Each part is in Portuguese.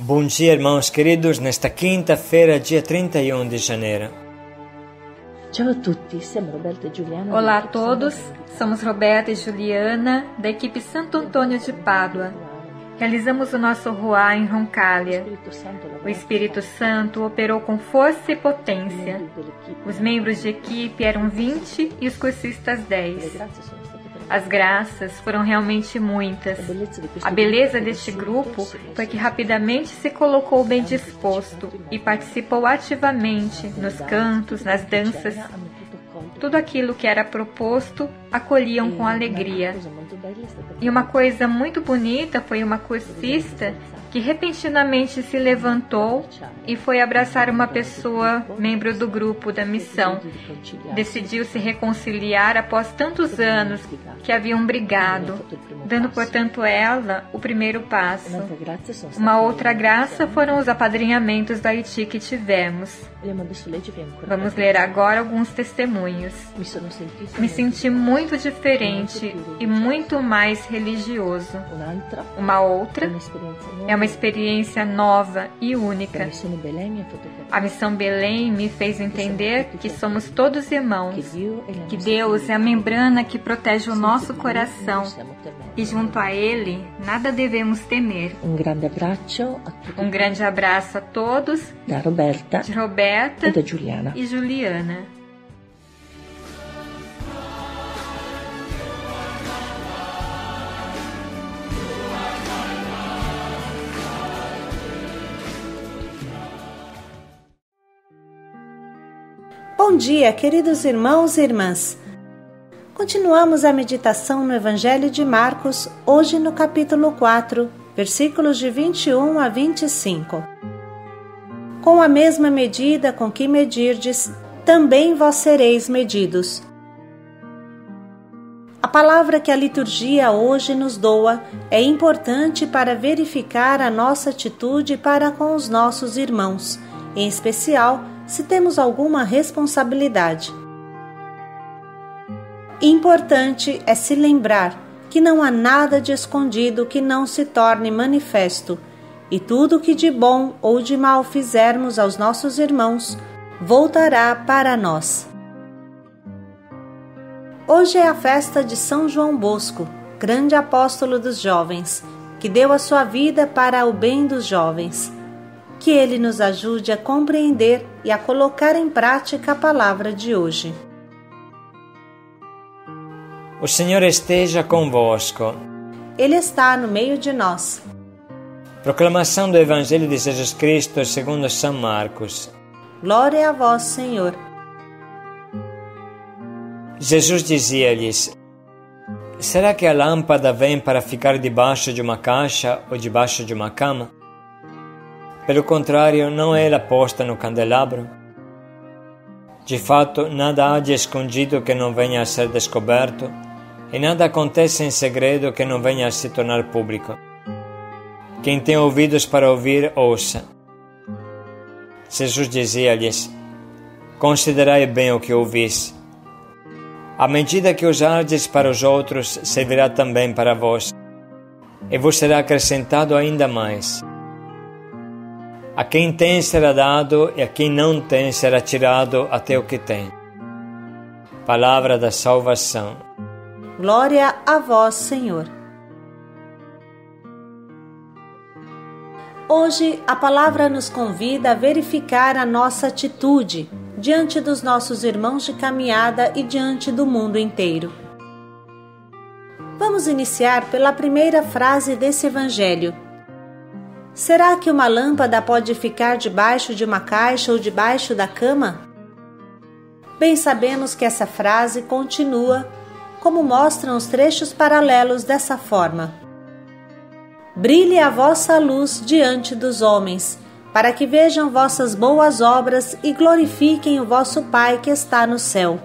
Bom dia, irmãos queridos, nesta quinta-feira, dia 31 de janeiro. Olá a todos, somos Roberta e Juliana, da equipe Santo Antônio de Pádua. Realizamos o nosso Ruá em Roncaglia. O Espírito Santo operou com força e potência. Os membros de equipe eram 20 e os cursistas 10. As graças foram realmente muitas. A beleza deste grupo foi que rapidamente se colocou bem disposto e participou ativamente nos cantos, nas danças. Tudo aquilo que era proposto acolhiam com alegria. E uma coisa muito bonita foi uma cursista que repentinamente se levantou e foi abraçar uma pessoa, membro do grupo da missão. Decidiu se reconciliar após tantos anos que haviam brigado, dando, portanto, ela o primeiro passo. Uma outra graça foram os apadrinhamentos da Haiti que tivemos. Vamos ler agora alguns testemunhos. Me senti muito diferente e muito mais religioso. Uma outra é uma experiência nova e única. A Missão Belém me fez entender que somos todos irmãos, que Deus é a membrana que protege o nosso coração e junto a Ele nada devemos temer. Um grande abraço a todos, da Roberta, de Roberta e da Juliana. E Juliana. Bom dia, queridos irmãos e irmãs. Continuamos a meditação no Evangelho de Marcos, hoje no capítulo 4, versículos de 21 a 25. Com a mesma medida com que medirdes, também vós sereis medidos. A palavra que a liturgia hoje nos doa é importante para verificar a nossa atitude para com os nossos irmãos, em especial se temos alguma responsabilidade. Importante é se lembrar que não há nada de escondido que não se torne manifesto, e tudo que de bom ou de mal fizermos aos nossos irmãos voltará para nós. Hoje é a festa de São João Bosco, grande apóstolo dos jovens, que deu a sua vida para o bem dos jovens. Que Ele nos ajude a compreender e a colocar em prática a palavra de hoje. O Senhor esteja convosco. Ele está no meio de nós. Proclamação do Evangelho de Jesus Cristo segundo São Marcos. Glória a vós, Senhor. Jesus dizia-lhes: será que a lâmpada vem para ficar debaixo de uma caixa ou debaixo de uma cama? Pelo contrário, não é ela posta no candelabro? De fato, nada há de escondido que não venha a ser descoberto, e nada acontece em segredo que não venha a se tornar público. Quem tem ouvidos para ouvir, ouça. Jesus dizia-lhes: considerai bem o que ouvis. A medida que usardes para os outros servirá também para vós, e vos será acrescentado ainda mais. A quem tem será dado, e a quem não tem será tirado até o que tem. Palavra da salvação. Glória a vós, Senhor. Hoje, a palavra nos convida a verificar a nossa atitude diante dos nossos irmãos de caminhada e diante do mundo inteiro. Vamos iniciar pela primeira frase desse evangelho. Será que uma lâmpada pode ficar debaixo de uma caixa ou debaixo da cama? Bem sabemos que essa frase continua, como mostram os trechos paralelos dessa forma. Brilhe a vossa luz diante dos homens, para que vejam vossas boas obras e glorifiquem o vosso Pai que está no céu.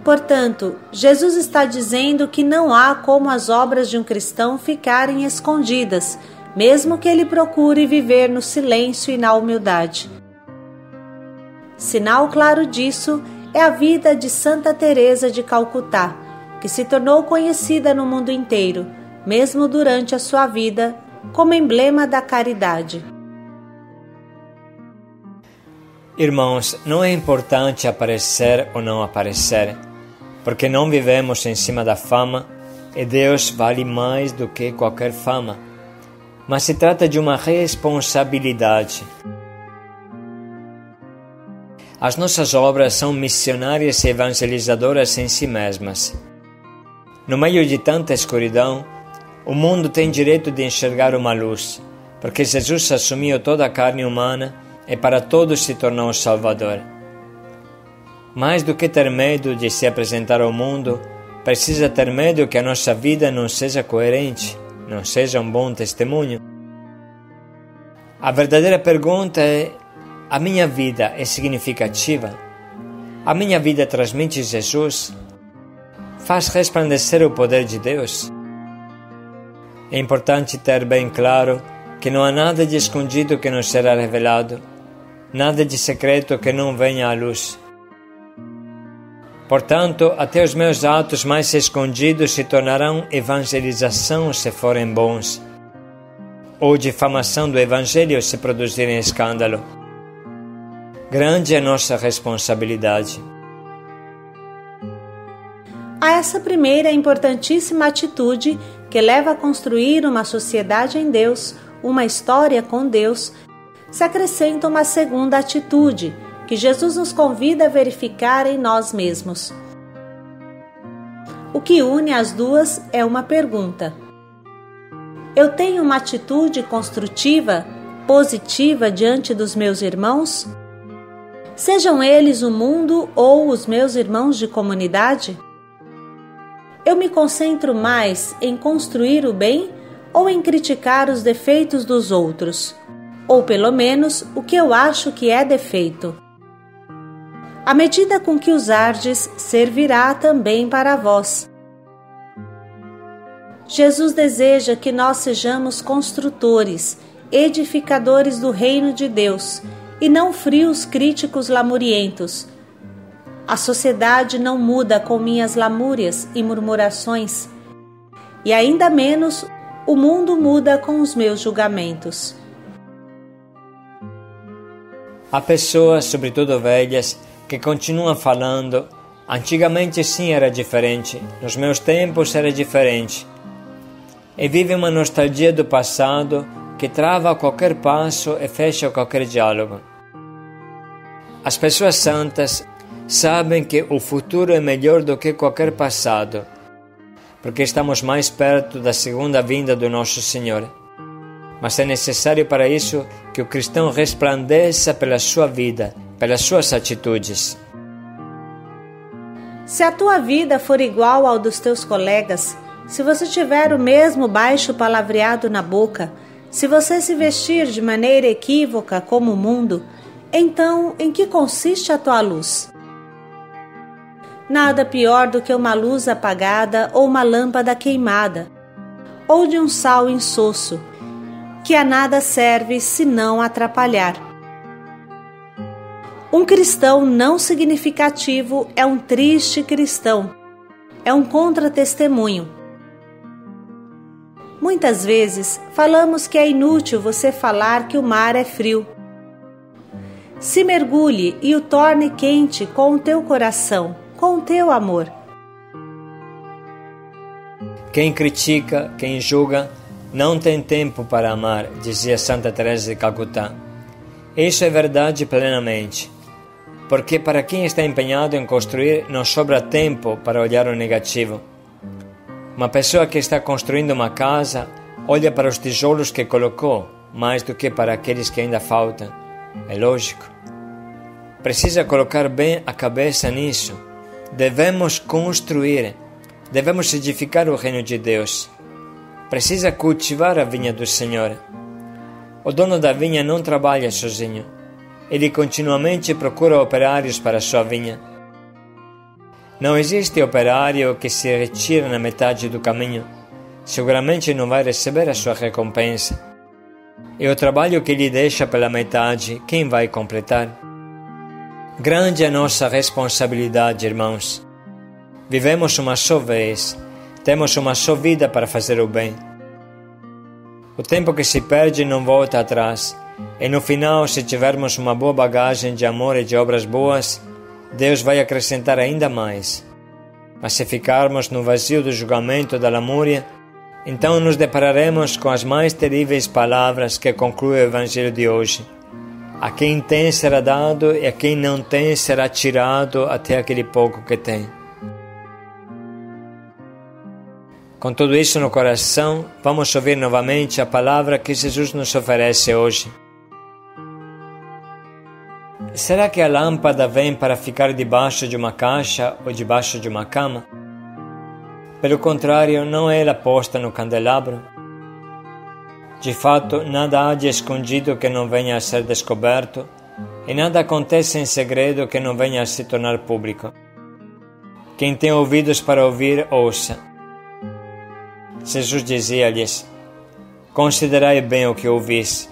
Portanto, Jesus está dizendo que não há como as obras de um cristão ficarem escondidas, mesmo que ele procure viver no silêncio e na humildade. Sinal claro disso é a vida de Santa Teresa de Calcutá, que se tornou conhecida no mundo inteiro, mesmo durante a sua vida, como emblema da caridade. Irmãos, não é importante aparecer ou não aparecer, porque não vivemos em cima da fama e Deus vale mais do que qualquer fama. Mas se trata de uma responsabilidade. As nossas obras são missionárias e evangelizadoras em si mesmas. No meio de tanta escuridão, o mundo tem direito de enxergar uma luz, porque Jesus assumiu toda a carne humana e para todos se tornou Salvador. Mais do que ter medo de se apresentar ao mundo, precisa ter medo que a nossa vida não seja coerente, não seja um bom testemunho. A verdadeira pergunta é: a minha vida é significativa? A minha vida transmite Jesus? Faz resplandecer o poder de Deus? É importante ter bem claro que não há nada de escondido que não será revelado, nada de secreto que não venha à luz. Portanto, até os meus atos mais escondidos se tornarão evangelização se forem bons, ou difamação do Evangelho se produzirem escândalo. Grande é a nossa responsabilidade. A essa primeira importantíssima atitude que leva a construir uma sociedade em Deus, uma história com Deus, se acrescenta uma segunda atitude, que Jesus nos convida a verificar em nós mesmos. O que une as duas é uma pergunta. Eu tenho uma atitude construtiva, positiva diante dos meus irmãos? Sejam eles o mundo ou os meus irmãos de comunidade? Eu me concentro mais em construir o bem ou em criticar os defeitos dos outros? Ou pelo menos o que eu acho que é defeito? A medida com que usardes servirá também para vós. Jesus deseja que nós sejamos construtores, edificadores do reino de Deus, e não frios críticos lamurientos. A sociedade não muda com minhas lamúrias e murmurações, e ainda menos o mundo muda com os meus julgamentos. Há pessoas, sobretudo velhas, que continuam falando: antigamente sim era diferente, nos meus tempos era diferente. E vivem uma nostalgia do passado que trava qualquer passo e fecha qualquer diálogo. As pessoas santas sabem que o futuro é melhor do que qualquer passado, porque estamos mais perto da segunda vinda do nosso Senhor. Mas é necessário para isso que o cristão resplandeça pela sua vida, pelas suas atitudes. Se a tua vida for igual ao dos teus colegas, se você tiver o mesmo baixo palavreado na boca, se você se vestir de maneira equívoca como o mundo, então em que consiste a tua luz? Nada pior do que uma luz apagada ou uma lâmpada queimada, ou de um sal insosso, que a nada serve senão atrapalhar. Um cristão não significativo é um triste cristão, é um contra-testemunho. Muitas vezes falamos que é inútil você falar que o mar é frio. Se mergulhe e o torne quente com o teu coração, com o teu amor. Quem critica, quem julga, não tem tempo para amar, dizia Santa Teresa de Calcutá. Isso é verdade plenamente, porque para quem está empenhado em construir não sobra tempo para olhar o negativo. Uma pessoa que está construindo uma casa olha para os tijolos que colocou, mais do que para aqueles que ainda faltam. É lógico. Precisa colocar bem a cabeça nisso. Devemos construir, devemos edificar o reino de Deus. Precisa cultivar a vinha do Senhor. O dono da vinha não trabalha sozinho. Ele continuamente procura operários para a sua vinha. Não existe operário que se retira na metade do caminho. Seguramente não vai receber a sua recompensa. E o trabalho que lhe deixa pela metade, quem vai completar? Grande é a nossa responsabilidade, irmãos. Vivemos uma só vez, temos uma só vida para fazer o bem. O tempo que se perde não volta atrás. E no final, se tivermos uma boa bagagem de amor e de obras boas, Deus vai acrescentar ainda mais. Mas se ficarmos no vazio do julgamento da lamúria, então nos depararemos com as mais terríveis palavras que conclui o Evangelho de hoje. A quem tem será dado e a quem não tem será tirado até aquele pouco que tem. Com tudo isso no coração, vamos ouvir novamente a palavra que Jesus nos oferece hoje. Será que a lâmpada vem para ficar debaixo de uma caixa ou debaixo de uma cama? Pelo contrário, não é ela posta no candelabro? De fato, nada há de escondido que não venha a ser descoberto, e nada acontece em segredo que não venha a se tornar público. Quem tem ouvidos para ouvir, ouça. Jesus dizia-lhes: considerai bem o que ouvis.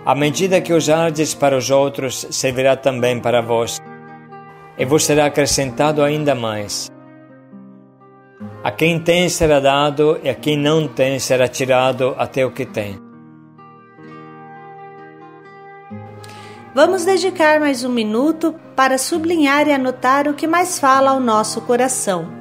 A medida que usardes para os outros, servirá também para vós, e vos será acrescentado ainda mais. A quem tem será dado, e a quem não tem será tirado até o que tem. Vamos dedicar mais um minuto para sublinhar e anotar o que mais fala ao nosso coração.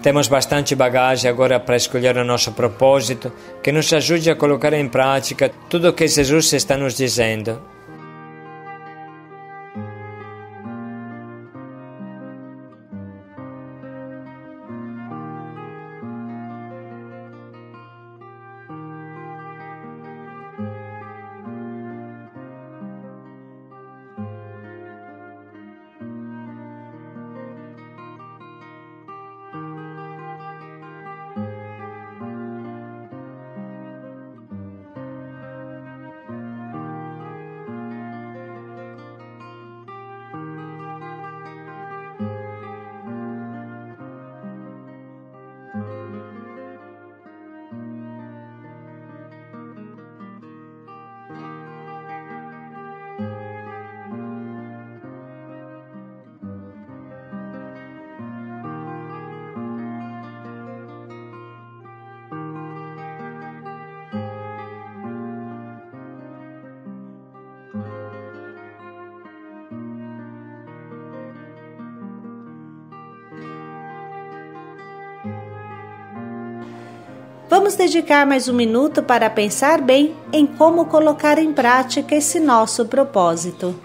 Temos bastante bagagem agora para escolher o nosso propósito, que nos ajude a colocar em prática tudo o que Jesus está nos dizendo. Vamos dedicar mais um minuto para pensar bem em como colocar em prática esse nosso propósito.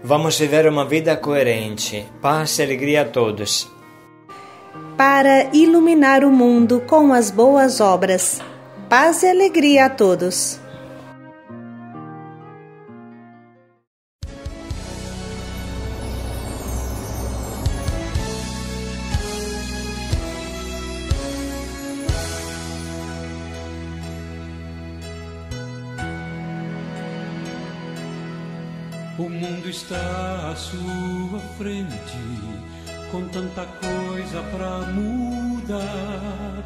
Vamos viver uma vida coerente. Paz e alegria a todos. Para iluminar o mundo com as boas obras. Paz e alegria a todos. O mundo está à sua frente, com tanta coisa pra mudar,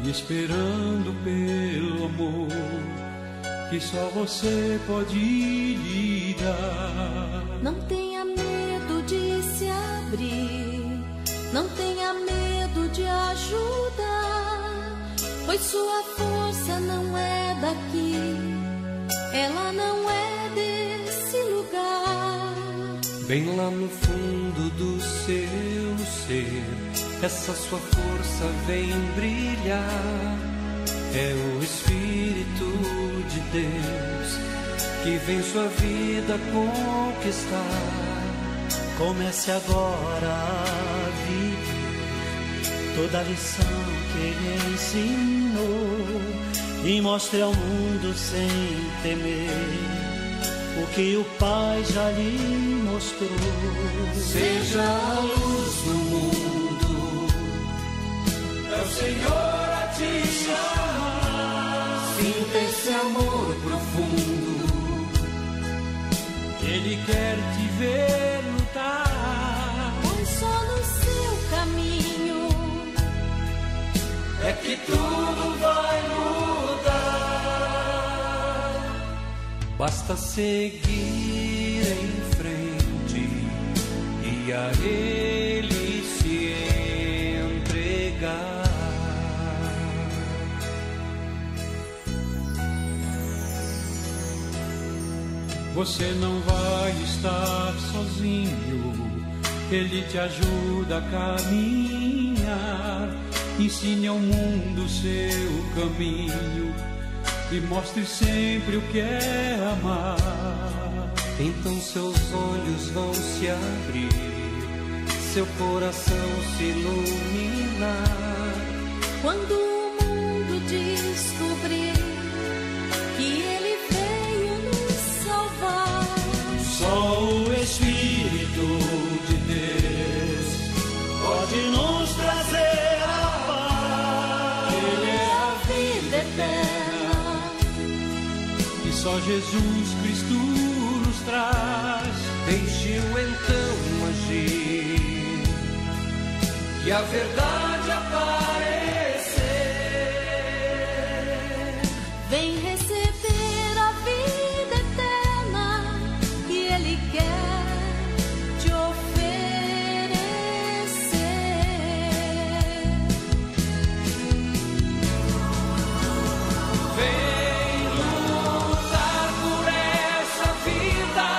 e esperando pelo amor que só você pode lhe dar. Não tenha medo de se abrir, não tenha medo de ajudar, pois sua força não é daqui, ela não é desse lugar. Bem lá no fundo do seu ser, essa sua força vem brilhar. É o Espírito de Deus que vem sua vida conquistar. Comece agora a viver toda a lição que Ele ensinou e mostre ao mundo sem temer o que o Pai já lhe mostrou. Seja a luz do mundo, é o Senhor a te chamar. Sinta esse amor profundo, Ele quer te ver lutar. Pois só no seu caminho é que tudo vai mudar. Basta seguir em frente e a Ele se entregar. Você não vai estar sozinho, Ele te ajuda a caminhar. Ensine ao mundo seu caminho e mostre sempre o que é amar. Então seus olhos vão se abrir, seu coração se iluminar. Quando o mundo descobrir que Ele veio nos salvar. Só o Espírito de Deus pode nos trazer a paz. Ele é a vida eterna que só Jesus Cristo nos traz. Deixe-o então agir e a verdade aparecer. vem receber a vida eterna que Ele quer te oferecer. Vem lutar por essa vida,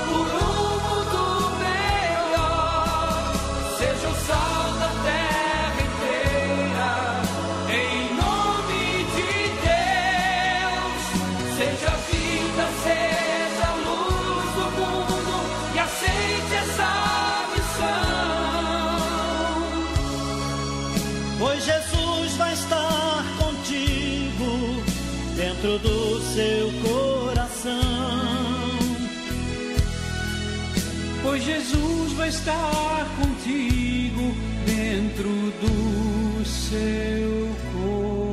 por um mundo melhor. Seja o sal da terra inteira, em nome de Deus. Seja a vida, seja a luz do mundo e aceite essa missão. Pois Jesus vai estar contigo dentro do seu coração. Pois Jesus vai estar contigo dentro do seu coração.